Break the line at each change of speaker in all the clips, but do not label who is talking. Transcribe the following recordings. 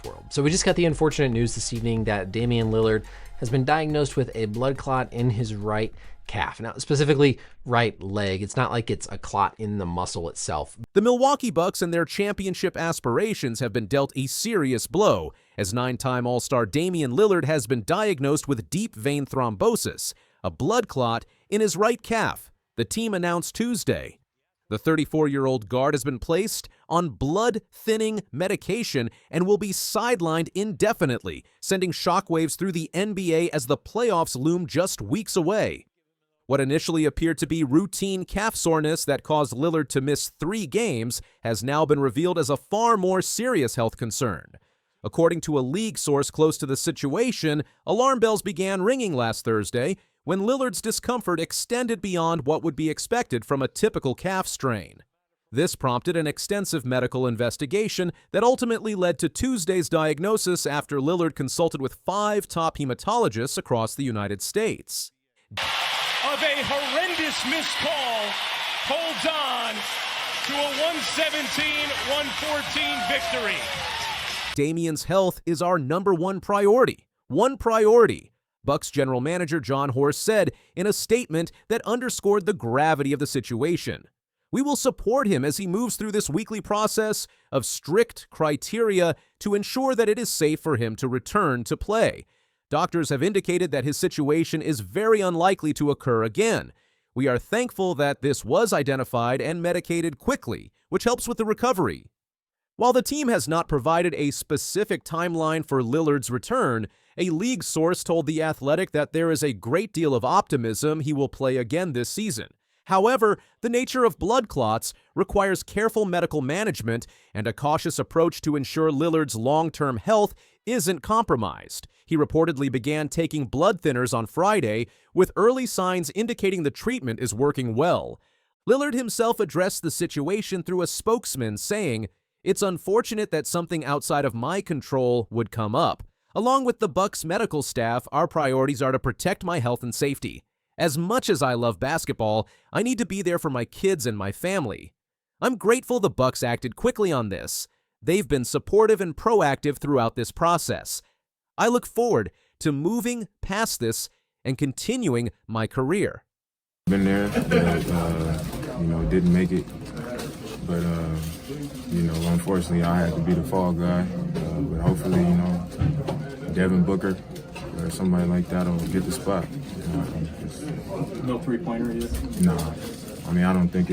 world. So we just got the unfortunate news this evening that Damian Lillard has been diagnosed with a blood clot in his right calf. Now, specifically right leg. It's not like it's a clot in the muscle itself.
The Milwaukee Bucks and their championship aspirations have been dealt a serious blow, as 9-time All-Star Damian Lillard has been diagnosed with deep vein thrombosis, a blood clot in his right calf, the team announced Tuesday. The 34-year-old guard has been placed on blood-thinning medication and will be sidelined indefinitely, sending shockwaves through the NBA as the playoffs loom just weeks away. What initially appeared to be routine calf soreness that caused Lillard to miss 3 games has now been revealed as a far more serious health concern. According to a league source close to the situation, alarm bells began ringing last Thursday when Lillard's discomfort extended beyond what would be expected from a typical calf strain. This prompted an extensive medical investigation that ultimately led to Tuesday's diagnosis after Lillard consulted with 5 top hematologists across the United States.
Of a horrendous missed call, holds on to a 117-114 victory.
Damian's health is our #1 priority. One priority, Bucks general manager John Horst said in a statement that underscored the gravity of the situation. We will support him as he moves through this weekly process of strict criteria to ensure that it is safe for him to return to play. Doctors have indicated that his situation is very unlikely to occur again. We are thankful that this was identified and medicated quickly, which helps with the recovery. While the team has not provided a specific timeline for Lillard's return, a league source told The Athletic that there is a great deal of optimism he will play again this season. However, the nature of blood clots requires careful medical management and a cautious approach to ensure Lillard's long-term health isn't compromised. He reportedly began taking blood thinners on Friday, with early signs indicating the treatment is working well. Lillard himself addressed the situation through a spokesman, saying, "It's unfortunate that something outside of my control would come up. Along with the Bucks medical staff, our priorities are to protect my health and safety. As much as I love basketball, I need to be there for my kids and my family. I'm grateful the Bucks acted quickly on this. They've been supportive and proactive throughout this process. I look forward to moving past this and continuing my career."
Been there, but, didn't make it. But, unfortunately, I had to be the fall guy. But hopefully, Devin Booker or somebody like that will get the spot.
No three-pointer either?
No. I don't think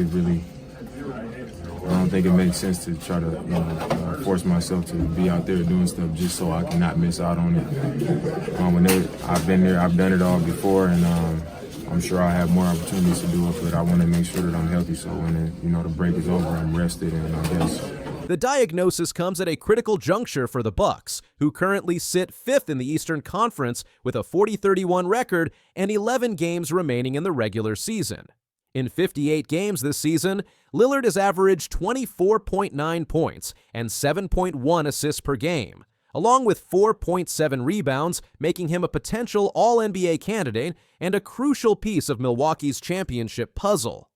it makes sense to try to, force myself to be out there doing stuff just so I can not miss out on it. I've been there, I've done it all before, and I'm sure I have more opportunities to do it, but I want to make sure that I'm healthy so when the break is over, I'm rested, and I guess.
The diagnosis comes at a critical juncture for the Bucks, who currently sit 5th in the Eastern Conference with a 40-31 record and 11 games remaining in the regular season. In 58 games this season, Lillard has averaged 24.9 points and 7.1 assists per game, along with 4.7 rebounds, making him a potential All-NBA candidate and a crucial piece of Milwaukee's championship puzzle.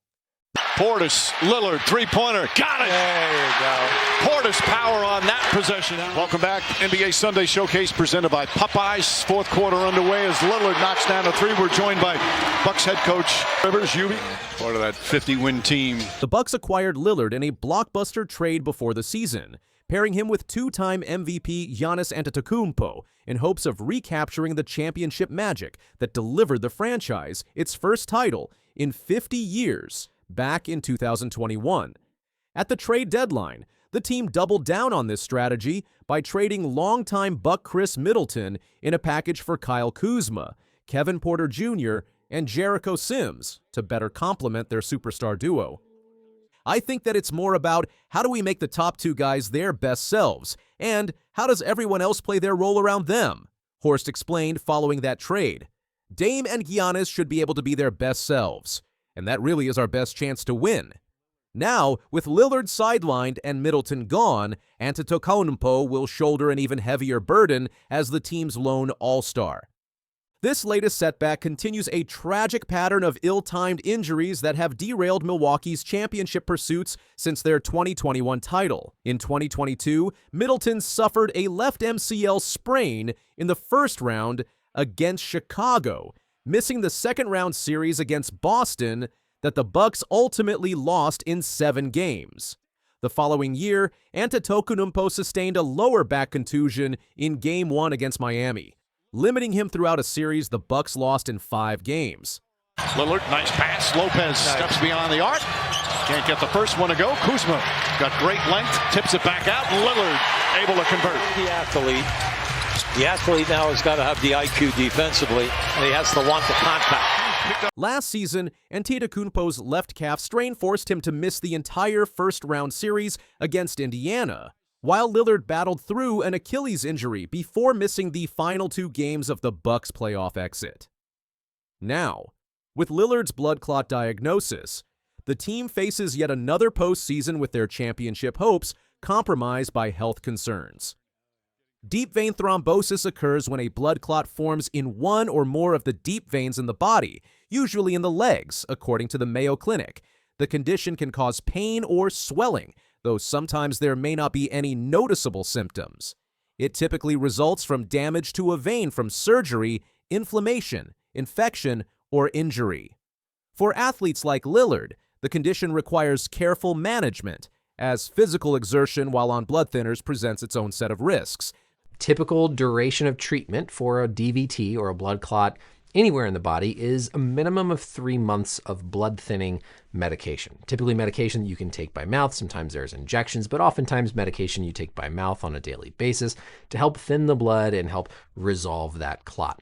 Portis, Lillard, three-pointer, got it!
There you go.
Portis power on that possession. Welcome back. NBA Sunday Showcase presented by Popeyes. 4th quarter underway as Lillard knocks down a 3. We're joined by Bucks head coach Rivers, Ubi, part of that 50-win team.
The Bucks acquired Lillard in a blockbuster trade before the season, pairing him with 2-time MVP Giannis Antetokounmpo in hopes of recapturing the championship magic that delivered the franchise its first title in 50 years back in 2021. At the trade deadline, the team doubled down on this strategy by trading longtime Buck Khris Middleton in a package for Kyle Kuzma, Kevin Porter Jr., and Jericho Sims to better complement their superstar duo. I think that it's more about how do we make the top 2 guys their best selves, and how does everyone else play their role around them, Horst explained following that trade. Dame and Giannis should be able to be their best selves, and that really is our best chance to win. Now, with Lillard sidelined and Middleton gone, Antetokounmpo will shoulder an even heavier burden as the team's lone all-star. This latest setback continues a tragic pattern of ill-timed injuries that have derailed Milwaukee's championship pursuits since their 2021 title. In 2022, Middleton suffered a left MCL sprain in the first round against Chicago, missing the second-round series against Boston that the Bucks ultimately lost in 7 games. The following year, Antetokounmpo sustained a lower back contusion in Game 1 against Miami, limiting him throughout a series the Bucks lost in 5 games.
Lillard, nice pass. Lopez steps beyond the arc. Can't get the first one to go. Kuzma got great length, tips it back out, and Lillard able to convert.
The athlete now has got to have the IQ defensively, and he has to want the contact.
Last season, Antetokounmpo's left calf strain forced him to miss the entire first-round series against Indiana, while Lillard battled through an Achilles injury before missing the final 2 games of the Bucks' playoff exit. Now, with Lillard's blood clot diagnosis, the team faces yet another postseason with their championship hopes compromised by health concerns. Deep vein thrombosis occurs when a blood clot forms in one or more of the deep veins in the body, usually in the legs, according to the Mayo Clinic. The condition can cause pain or swelling, though sometimes there may not be any noticeable symptoms. It typically results from damage to a vein from surgery, inflammation, infection, or injury. For athletes like Lillard, the condition requires careful management, as physical exertion while on blood thinners presents its own set of risks.
Typical duration of treatment for a DVT or a blood clot anywhere in the body is a minimum of 3 months of blood thinning medication. Typically medication that you can take by mouth. Sometimes there's injections, but oftentimes medication you take by mouth on a daily basis to help thin the blood and help resolve that clot.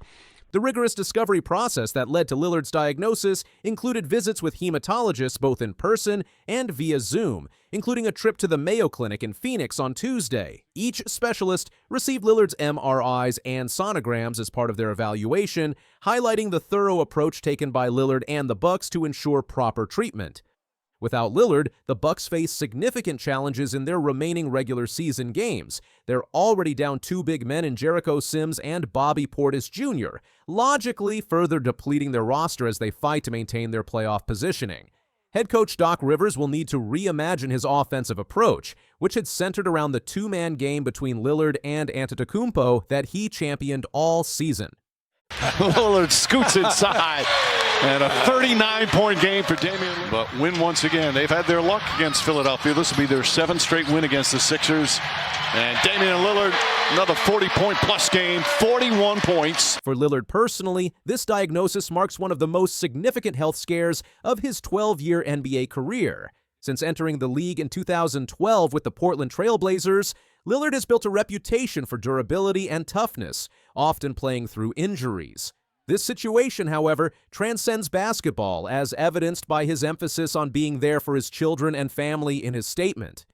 The rigorous discovery process that led to Lillard's diagnosis included visits with hematologists both in person and via Zoom, including a trip to the Mayo Clinic in Phoenix on Tuesday. Each specialist received Lillard's MRIs and sonograms as part of their evaluation, highlighting the thorough approach taken by Lillard and the Bucks to ensure proper treatment. Without Lillard, the Bucks face significant challenges in their remaining regular season games. They're already down 2 big men in Jericho Sims and Bobby Portis Jr., logically further depleting their roster as they fight to maintain their playoff positioning. Head coach Doc Rivers will need to reimagine his offensive approach, which had centered around the 2-man game between Lillard and Antetokounmpo that he championed all season.
Lillard scoots inside, and a 39-point game for Damian Lillard. But win once again. They've had their luck against Philadelphia. This will be their 7th straight win against the Sixers. And Damian Lillard, another 40-point-plus game, 41 points.
For Lillard personally, this diagnosis marks one of the most significant health scares of his 12-year NBA career. Since entering the league in 2012 with the Portland Trail Blazers, Lillard has built a reputation for durability and toughness, often playing through injuries. This situation, however, transcends basketball, as evidenced by his emphasis on being there for his children and family in his statement.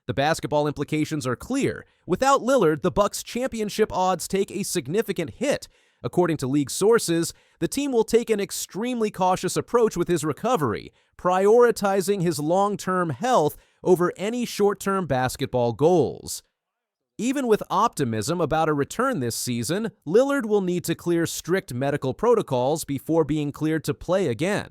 The basketball implications are clear. Without Lillard, the Bucks' championship odds take a significant hit. According to league sources, the team will take an extremely cautious approach with his recovery, prioritizing his long-term health over any short-term basketball goals. Even with optimism about a return this season, Lillard will need to clear strict medical protocols before being cleared to play again.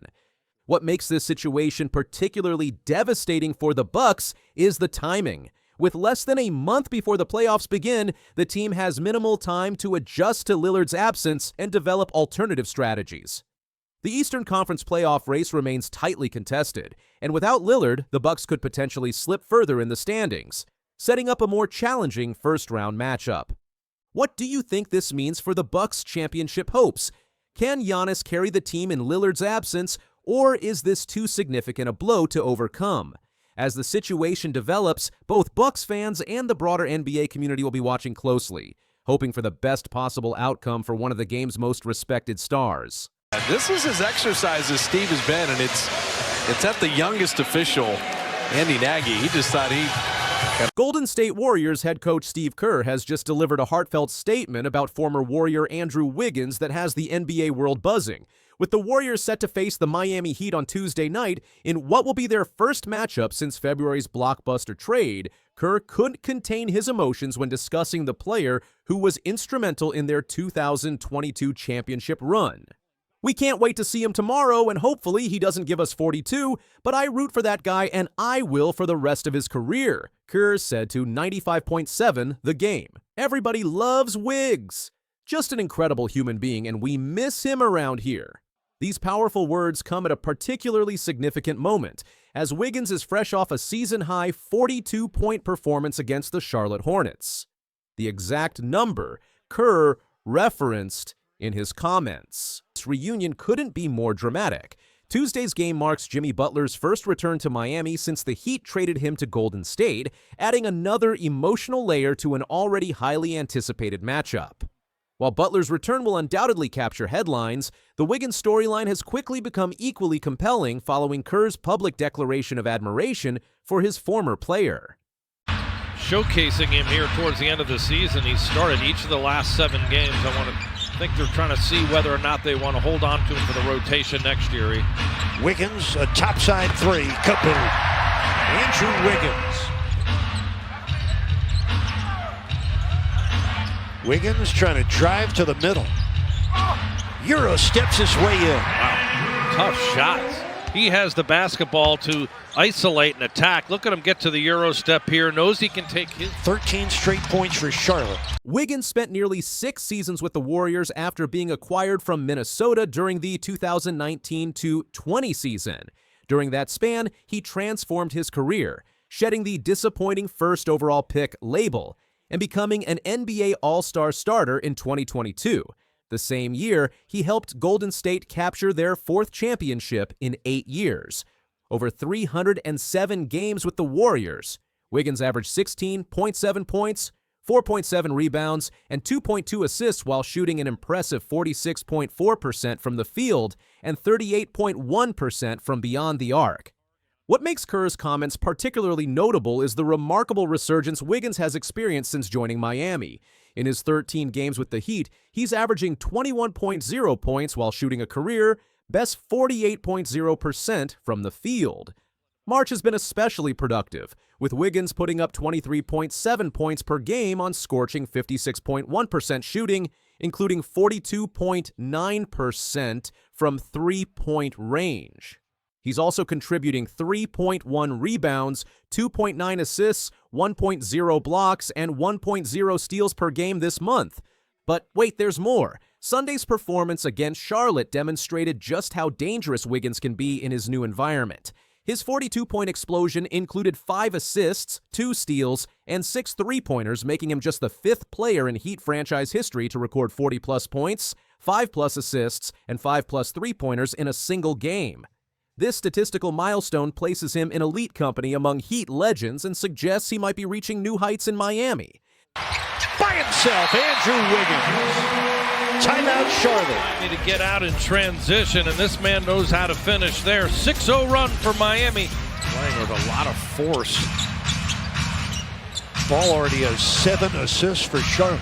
What makes this situation particularly devastating for the Bucks is the timing. With less than a month before the playoffs begin, the team has minimal time to adjust to Lillard's absence and develop alternative strategies. The Eastern Conference playoff race remains tightly contested, and without Lillard, the Bucks could potentially slip further in the standings, setting up a more challenging first-round matchup. What do you think this means for the Bucks' championship hopes? Can Giannis carry the team in Lillard's absence, or is this too significant a blow to overcome? As the situation develops, both Bucks fans and the broader NBA community will be watching closely, hoping for the best possible outcome for one of the game's most respected stars.
This is as exercise as Steve has been, and it's at the youngest official, Andy Nagy. He just thought
Golden State Warriors head coach Steve Kerr has just delivered a heartfelt statement about former Warrior Andrew Wiggins that has the NBA world buzzing, with the Warriors set to face the Miami Heat on Tuesday night in what will be their first matchup since February's blockbuster trade. Kerr couldn't contain his emotions when discussing the player who was instrumental in their 2022 championship run. "We can't wait to see him tomorrow, and hopefully he doesn't give us 42, but I root for that guy and I will for the rest of his career," Kerr said to 95.7 The Game. "Everybody loves Wiggs. Just an incredible human being, and we miss him around here." These powerful words come at a particularly significant moment, as Wiggins is fresh off a season-high 42-point performance against the Charlotte Hornets. The exact number Kerr referenced in his comments. This reunion couldn't be more dramatic. Tuesday's game marks Jimmy Butler's first return to Miami since the Heat traded him to Golden State, adding another emotional layer to an already highly anticipated matchup. While Butler's return will undoubtedly capture headlines, the Wiggins storyline has quickly become equally compelling following Kerr's public declaration of admiration for his former player.
Showcasing him here towards the end of the season. He started each of the last 7 games. I think they're trying to see whether or not they want to hold on to him for the rotation next year.
Wiggins, a topside three. Kaboom. Andrew Wiggins. Wiggins trying to drive to the middle. Euro steps his way in.
Wow, tough shots. He has the basketball to isolate and attack. Look at him get to the Euro step here. Knows he can take his
13 straight points for Charlotte.
Wiggins spent nearly 6 seasons with the Warriors after being acquired from Minnesota during the 2019-20 season. During that span, he transformed his career, shedding the disappointing first overall pick label and becoming an NBA All-Star starter in 2022. The same year, he helped Golden State capture their 4th championship in 8 years. Over 307 games with the Warriors, Wiggins averaged 16.7 points, 4.7 rebounds, and 2.2 assists while shooting an impressive 46.4% from the field and 38.1% from beyond the arc. What makes Kerr's comments particularly notable is the remarkable resurgence Wiggins has experienced since joining Miami. In his 13 games with the Heat, he's averaging 21.0 points while shooting a career-best 48.0% from the field. March has been especially productive, with Wiggins putting up 23.7 points per game on scorching 56.1% shooting, including 42.9% from three-point range. He's also contributing 3.1 rebounds, 2.9 assists, 1.0 blocks, and 1.0 steals per game this month. But wait, there's more. Sunday's performance against Charlotte demonstrated just how dangerous Wiggins can be in his new environment. His 42-point explosion included 5 assists, 2 steals, and 6 three-pointers, making him just the 5th player in Heat franchise history to record 40-plus points, 5-plus assists, and 5-plus three-pointers in a single game. This statistical milestone places him in elite company among Heat legends and suggests he might be reaching new heights in Miami.
By himself, Andrew Wiggins. Timeout Charlotte.
Need to get out in transition, and this man knows how to finish there. 6-0 run for Miami.
Playing with a lot of force. Ball already has 7 assists for Charlotte.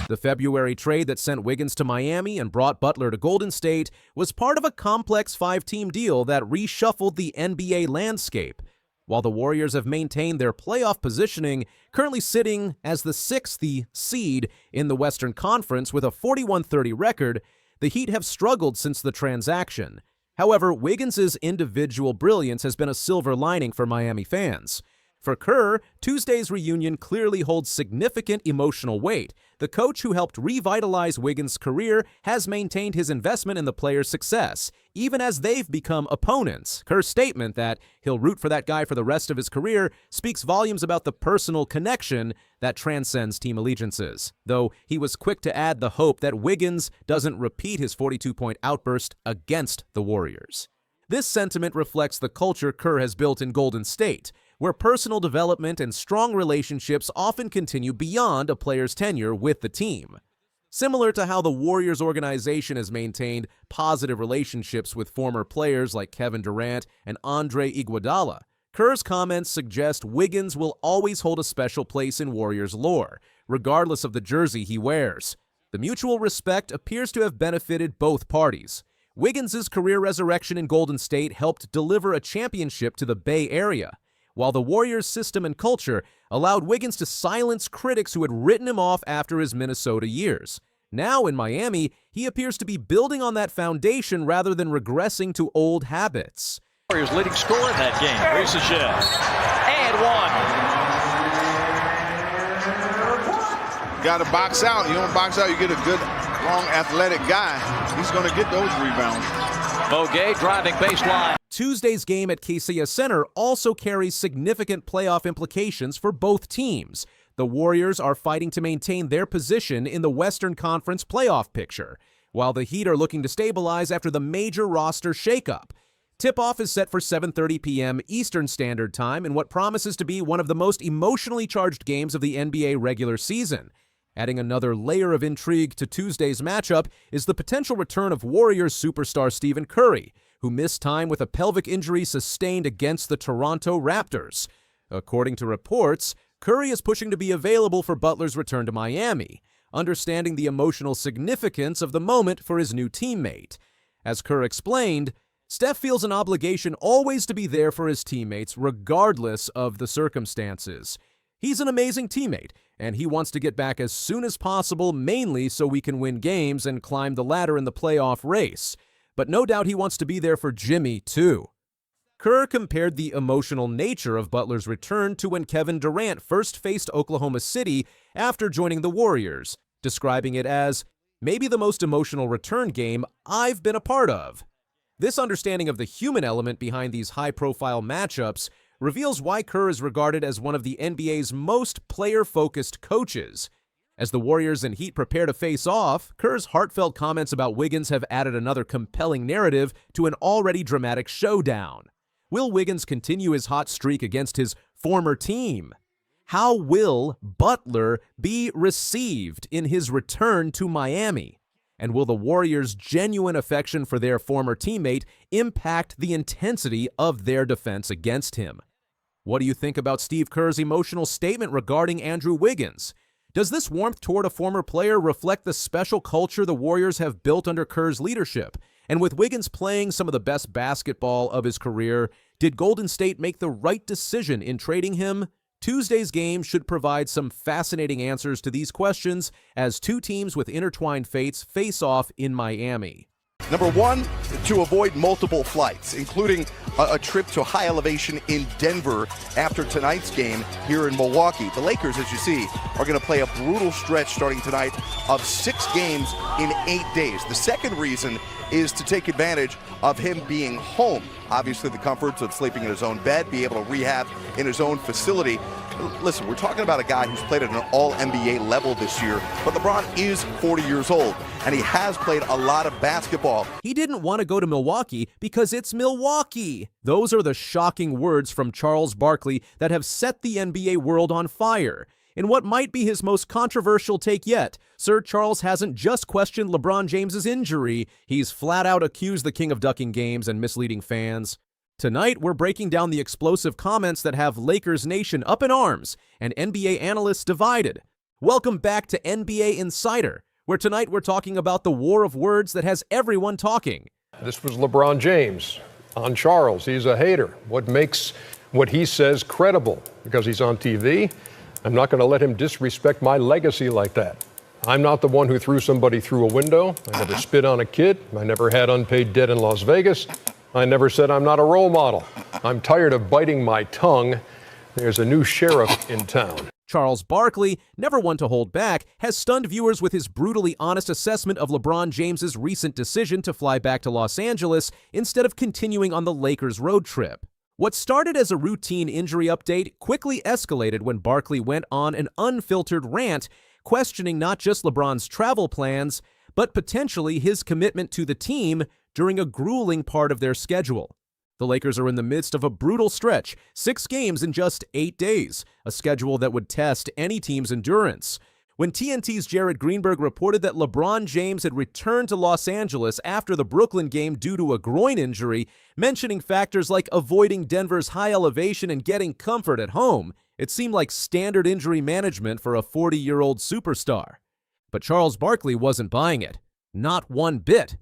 The February trade that sent Wiggins to Miami and brought Butler to Golden State was part of a complex 5-team deal that reshuffled the NBA landscape. While the Warriors have maintained their playoff positioning, currently sitting as the 6th seed in the Western Conference with a 41-30 record, the Heat have struggled since the transaction. However, Wiggins' individual brilliance has been a silver lining for Miami fans. For Kerr, Tuesday's reunion clearly holds significant emotional weight. The coach who helped revitalize Wiggins' career has maintained his investment in the player's success, even as they've become opponents. Kerr's statement that he'll root for that guy for the rest of his career speaks volumes about the personal connection that transcends team allegiances, though he was quick to add the hope that Wiggins doesn't repeat his 42-point outburst against the Warriors. This sentiment reflects the culture Kerr has built in Golden State, where personal development and strong relationships often continue beyond a player's tenure with the team. Similar to how the Warriors organization has maintained positive relationships with former players like Kevin Durant and Andre Iguodala, Kerr's comments suggest Wiggins will always hold a special place in Warriors lore, regardless of the jersey he wears. The mutual respect appears to have benefited both parties. Wiggins' career resurrection in Golden State helped deliver a championship to the Bay Area, while the Warriors' system and culture allowed Wiggins to silence critics who had written him off after his Minnesota years. Now in Miami, he appears to be building on that foundation rather than regressing to old habits.
Warriors leading scorer in that game. Here's the shell. And one.
Got to box out. You don't box out, you get a good, long, athletic guy. He's going to get those rebounds.
Boguet driving baseline.
Tuesday's game at KCS Center also carries significant playoff implications for both teams. The Warriors are fighting to maintain their position in the Western Conference playoff picture, while the Heat are looking to stabilize after the major roster shakeup. Tip-off is set for 7:30 p.m. Eastern Standard Time in what promises to be one of the most emotionally charged games of the NBA regular season. Adding another layer of intrigue to Tuesday's matchup is the potential return of Warriors superstar Stephen Curry, who missed time with a pelvic injury sustained against the Toronto Raptors. According to reports, Curry is pushing to be available for Butler's return to Miami, understanding the emotional significance of the moment for his new teammate. As Kerr explained, Steph feels an obligation always to be there for his teammates regardless of the circumstances. He's an amazing teammate, and he wants to get back as soon as possible, mainly so we can win games and climb the ladder in the playoff race. But no doubt he wants to be there for Jimmy, too. Kerr compared the emotional nature of Butler's return to when Kevin Durant first faced Oklahoma City after joining the Warriors, describing it as maybe the most emotional return game I've been a part of. This understanding of the human element behind these high-profile matchups reveals why Kerr is regarded as one of the NBA's most player-focused coaches. As the Warriors and Heat prepare to face off, Kerr's heartfelt comments about Wiggins have added another compelling narrative to an already dramatic showdown. Will Wiggins continue his hot streak against his former team? How will Butler be received in his return to Miami? And will the Warriors' genuine affection for their former teammate impact the intensity of their defense against him? What do you think about Steve Kerr's emotional statement regarding Andrew Wiggins? Does this warmth toward a former player reflect the special culture the Warriors have built under Kerr's leadership? And with Wiggins playing some of the best basketball of his career, did Golden State make the right decision in trading him? Tuesday's game should provide some fascinating answers to these questions as two teams with intertwined fates face off in Miami.
Number one, to avoid multiple flights, including a trip to high elevation in Denver after tonight's game here in Milwaukee. The Lakers, as you see, are going to play a brutal stretch starting tonight of 6 games in 8 days. The second reason is to take advantage of him being home. Obviously, the comforts of sleeping in his own bed, be able to rehab in his own facility. Listen, we're talking about a guy who's played at an all-NBA level this year, but LeBron is 40 years old, and he has played a lot of basketball.
He didn't want to go to Milwaukee because it's Milwaukee. Those are the shocking words from Charles Barkley that have set the NBA world on fire. In what might be his most controversial take yet, Sir Charles hasn't just questioned LeBron James's injury, he's flat out accused the king of ducking games and misleading fans. Tonight, we're breaking down the explosive comments that have Lakers Nation up in arms and NBA analysts divided. Welcome back to NBA Insider, where tonight we're talking about the war of words that has everyone talking.
This was LeBron James on Charles. He's a hater. What makes what he says credible? Because he's on TV? I'm not going to let him disrespect my legacy like that. I'm not the one who threw somebody through a window. I never spit on a kid. I never had unpaid debt in Las Vegas. I never said I'm not a role model. I'm tired of biting my tongue. There's a new sheriff in town.
Charles Barkley, never one to hold back, has stunned viewers with his brutally honest assessment of LeBron James's recent decision to fly back to Los Angeles instead of continuing on the Lakers road trip. What started as a routine injury update quickly escalated when Barkley went on an unfiltered rant, questioning not just LeBron's travel plans, but potentially his commitment to the team during a grueling part of their schedule. The Lakers are in the midst of a brutal stretch, 6 games in just 8 days, a schedule that would test any team's endurance. When TNT's Jared Greenberg reported that LeBron James had returned to Los Angeles after the Brooklyn game due to a groin injury, mentioning factors like avoiding Denver's high elevation and getting comfort at home, it seemed like standard injury management for a 40-year-old superstar. But Charles Barkley wasn't buying it. Not one bit.